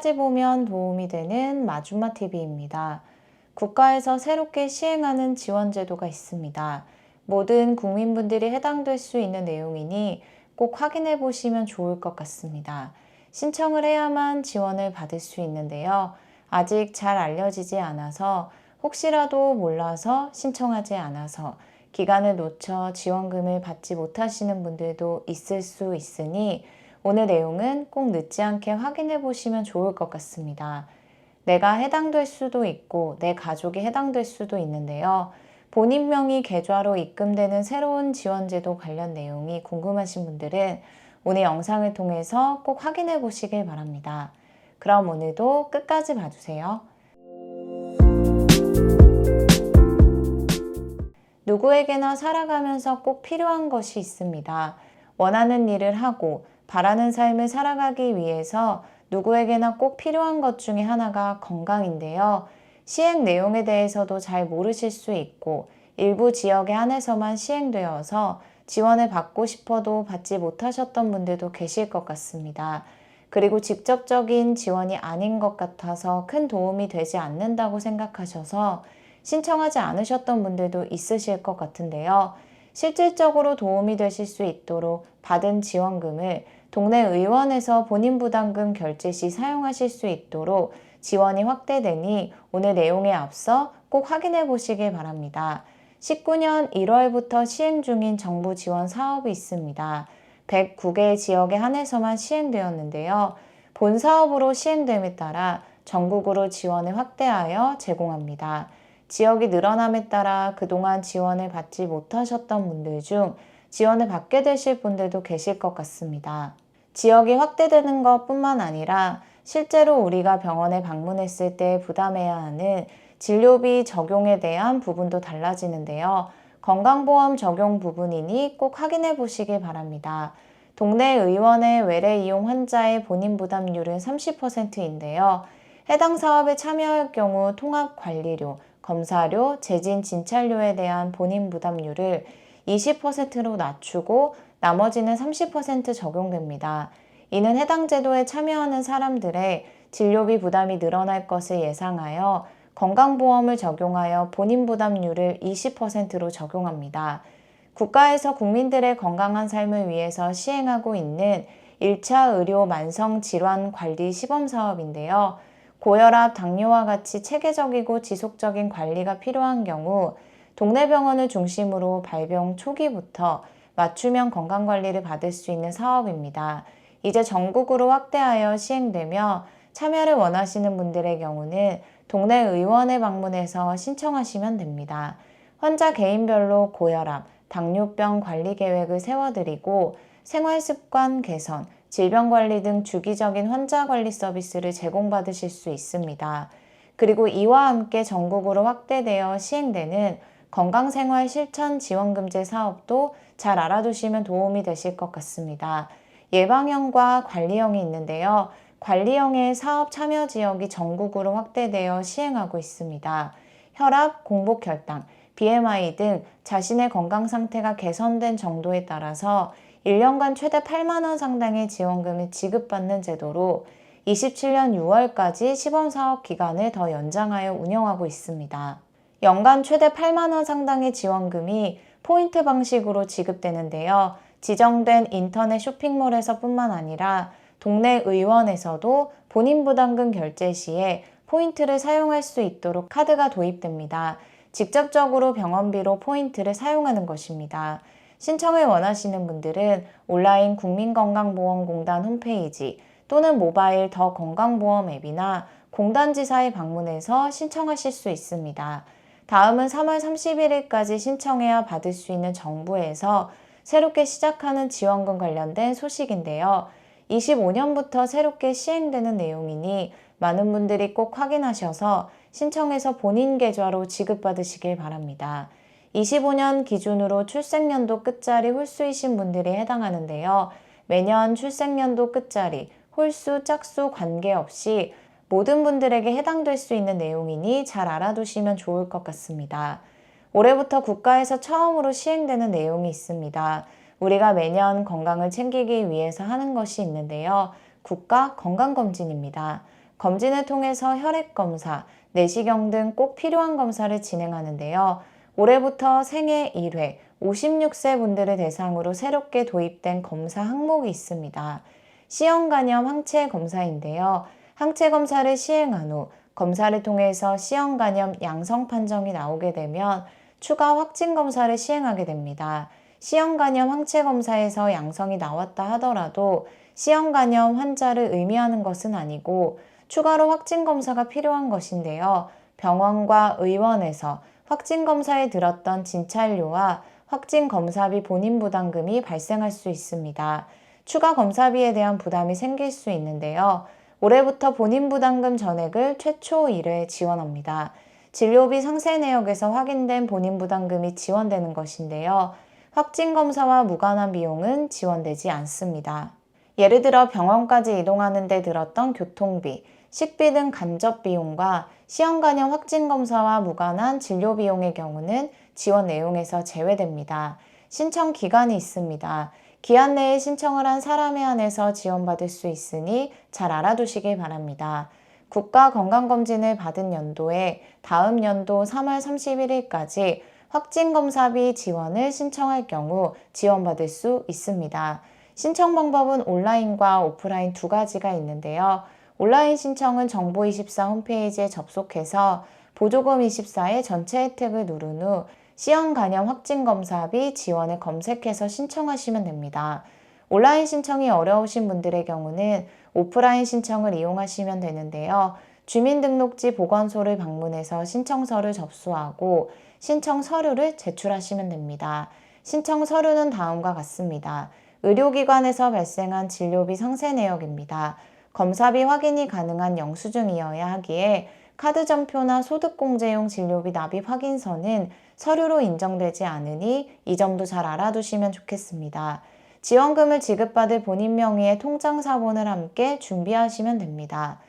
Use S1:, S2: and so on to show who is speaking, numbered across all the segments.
S1: 따지보면 도움이 되는 마줌마TV입니다. 국가에서 새롭게 시행하는 지원제도가 있습니다. 모든 국민분들이 해당될 수 있는 내용이니 꼭 확인해 보시면 좋을 것 같습니다. 신청을 해야만 지원을 받을 수 있는데요. 아직 잘 알려지지 않아서 혹시라도 몰라서 신청하지 않아서 기간을 놓쳐 지원금을 받지 못하시는 분들도 있을 수 있으니 오늘 내용은 꼭 늦지 않게 확인해 보시면 좋을 것 같습니다. 내가 해당될 수도 있고 내 가족이 해당될 수도 있는데요. 본인 명의 계좌로 입금되는 새로운 지원제도 관련 내용이 궁금하신 분들은 오늘 영상을 통해서 꼭 확인해 보시길 바랍니다. 그럼 오늘도 끝까지 봐주세요. 누구에게나 살아가면서 꼭 필요한 것이 있습니다. 원하는 일을 하고 바라는 삶을 살아가기 위해서 누구에게나 꼭 필요한 것 중에 하나가 건강인데요. 시행 내용에 대해서도 잘 모르실 수 있고 일부 지역에 한해서만 시행되어서 지원을 받고 싶어도 받지 못하셨던 분들도 계실 것 같습니다. 그리고 직접적인 지원이 아닌 것 같아서 큰 도움이 되지 않는다고 생각하셔서 신청하지 않으셨던 분들도 있으실 것 같은데요. 실질적으로 도움이 되실 수 있도록 받은 지원금을 동네 의원에서 본인 부담금 결제 시 사용하실 수 있도록 지원이 확대되니 오늘 내용에 앞서 꼭 확인해 보시길 바랍니다. 19년 1월부터 시행 중인 정부 지원 사업이 있습니다. 109개 지역에 한해서만 시행되었는데요. 본 사업으로 시행됨에 따라 전국으로 지원을 확대하여 제공합니다. 지역이 늘어남에 따라 그동안 지원을 받지 못하셨던 분들 중 지원을 받게 되실 분들도 계실 것 같습니다. 지역이 확대되는 것뿐만 아니라 실제로 우리가 병원에 방문했을 때 부담해야 하는 진료비 적용에 대한 부분도 달라지는데요. 건강보험 적용 부분이니 꼭 확인해 보시길 바랍니다. 동네 의원의 외래 이용 환자의 본인 부담률은 30%인데요. 해당 사업에 참여할 경우 통합관리료, 검사료, 재진 진찰료에 대한 본인 부담률을 20%로 낮추고 나머지는 30% 적용됩니다. 이는 해당 제도에 참여하는 사람들의 진료비 부담이 늘어날 것을 예상하여 건강보험을 적용하여 본인 부담률을 20%로 적용합니다. 국가에서 국민들의 건강한 삶을 위해서 시행하고 있는 1차 의료 만성질환 관리 시범 사업인데요. 고혈압, 당뇨와 같이 체계적이고 지속적인 관리가 필요한 경우 동네 병원을 중심으로 발병 초기부터 맞춤형 건강관리를 받을 수 있는 사업입니다. 이제 전국으로 확대하여 시행되며 참여를 원하시는 분들의 경우는 동네 의원에 방문해서 신청하시면 됩니다. 환자 개인별로 고혈압, 당뇨병 관리 계획을 세워드리고 생활습관 개선, 질병관리 등 주기적인 환자관리 서비스를 제공받으실 수 있습니다. 그리고 이와 함께 전국으로 확대되어 시행되는 건강생활 실천 지원금제 사업도 잘 알아두시면 도움이 되실 것 같습니다. 예방형과 관리형이 있는데요. 관리형의 사업 참여 지역이 전국으로 확대되어 시행하고 있습니다. 혈압, 공복혈당, BMI 등 자신의 건강 상태가 개선된 정도에 따라서 1년간 최대 8만 원 상당의 지원금을 지급받는 제도로 27년 6월까지 시범사업 기간을 더 연장하여 운영하고 있습니다. 연간 최대 8만 원 상당의 지원금이 포인트 방식으로 지급되는데요. 지정된 인터넷 쇼핑몰에서 뿐만 아니라 동네 의원에서도 본인 부담금 결제 시에 포인트를 사용할 수 있도록 카드가 도입됩니다. 직접적으로 병원비로 포인트를 사용하는 것입니다. 신청을 원하시는 분들은 온라인 국민건강보험공단 홈페이지 또는 모바일 더 건강보험 앱이나 공단지사에 방문해서 신청하실 수 있습니다. 다음은 3월 31일까지 신청해야 받을 수 있는 정부에서 새롭게 시작하는 지원금 관련된 소식인데요. 25년부터 새롭게 시행되는 내용이니 많은 분들이 꼭 확인하셔서 신청해서 본인 계좌로 지급받으시길 바랍니다. 25년 기준으로 출생연도 끝자리 홀수이신 분들이 해당하는데요. 매년 출생연도 끝자리, 홀수, 짝수 관계없이 모든 분들에게 해당될 수 있는 내용이니 잘 알아두시면 좋을 것 같습니다. 올해부터 국가에서 처음으로 시행되는 내용이 있습니다. 우리가 매년 건강을 챙기기 위해서 하는 것이 있는데요. 국가 건강검진입니다. 검진을 통해서 혈액 검사, 내시경 등 꼭 필요한 검사를 진행하는데요. 올해부터 생애 1회 56세 분들을 대상으로 새롭게 도입된 검사 항목이 있습니다. C형 간염 항체 검사인데요. 항체 검사를 시행한 후 검사를 통해서 C형 간염 양성 판정이 나오게 되면 추가 확진 검사를 시행하게 됩니다. C형 간염 항체 검사에서 양성이 나왔다 하더라도 C형 간염 환자를 의미하는 것은 아니고 추가로 확진 검사가 필요한 것인데요. 병원과 의원에서 확진 검사에 들었던 진찰료와 확진 검사비 본인 부담금이 발생할 수 있습니다. 추가 검사비에 대한 부담이 생길 수 있는데요. 올해부터 본인 부담금 전액을 최초 1회 지원합니다. 진료비 상세 내역에서 확인된 본인 부담금이 지원되는 것인데요. 확진 검사와 무관한 비용은 지원되지 않습니다. 예를 들어 병원까지 이동하는 데 들었던 교통비, 식비 등 간접 비용과 C형 간염 확진 검사와 무관한 진료 비용의 경우는 지원 내용에서 제외됩니다. 신청 기간이 있습니다. 기한 내에 신청을 한 사람에 한해서 지원받을 수 있으니 잘 알아두시길 바랍니다. 국가건강검진을 받은 연도에 다음 연도 3월 31일까지 확진검사비 지원을 신청할 경우 지원받을 수 있습니다. 신청 방법은 온라인과 오프라인 두 가지가 있는데요. 온라인 신청은 정보24 홈페이지에 접속해서 보조금24의 전체 혜택을 누른 후 C형 간염 확진검사비 지원을 검색해서 신청하시면 됩니다. 온라인 신청이 어려우신 분들의 경우는 오프라인 신청을 이용하시면 되는데요. 주민등록지 보건소를 방문해서 신청서를 접수하고 신청 서류를 제출하시면 됩니다. 신청 서류는 다음과 같습니다. 의료기관에서 발생한 진료비 상세 내역입니다. 검사비 확인이 가능한 영수증이어야 하기에 카드점표나 소득공제용 진료비 납입 확인서는 서류로 인정되지 않으니 이 점도 잘 알아두시면 좋겠습니다. 지원금을 지급받을 본인 명의의 통장사본을 함께 준비하시면 됩니다.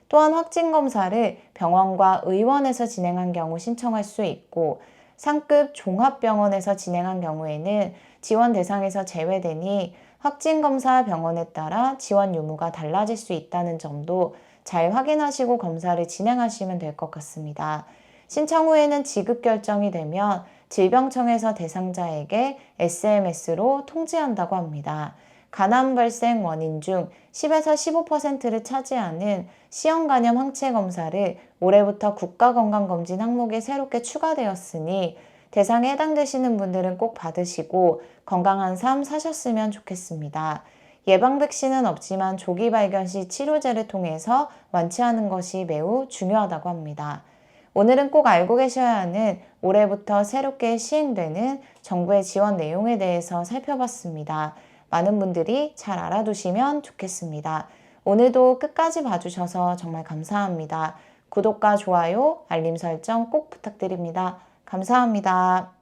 S1: 또한 확진검사를 병원과 의원에서 진행한 경우 신청할 수 있고 상급 종합병원에서 진행한 경우에는 지원 대상에서 제외되니 확진검사 병원에 따라 지원 유무가 달라질 수 있다는 점도 잘 확인하시고 검사를 진행하시면 될 것 같습니다. 신청 후에는 지급 결정이 되면 질병청에서 대상자에게 SMS로 통지한다고 합니다. 간암 발생 원인 중 10에서 15%를 차지하는 C형 간염 항체 검사를 올해부터 국가건강검진 항목에 새롭게 추가되었으니 대상에 해당되시는 분들은 꼭 받으시고 건강한 삶 사셨으면 좋겠습니다. 예방 백신은 없지만 조기 발견 시 치료제를 통해서 완치하는 것이 매우 중요하다고 합니다. 오늘은 꼭 알고 계셔야 하는 올해부터 새롭게 시행되는 정부의 지원 내용에 대해서 살펴봤습니다. 많은 분들이 잘 알아두시면 좋겠습니다. 오늘도 끝까지 봐주셔서 정말 감사합니다. 구독과 좋아요, 알림 설정 꼭 부탁드립니다. 감사합니다.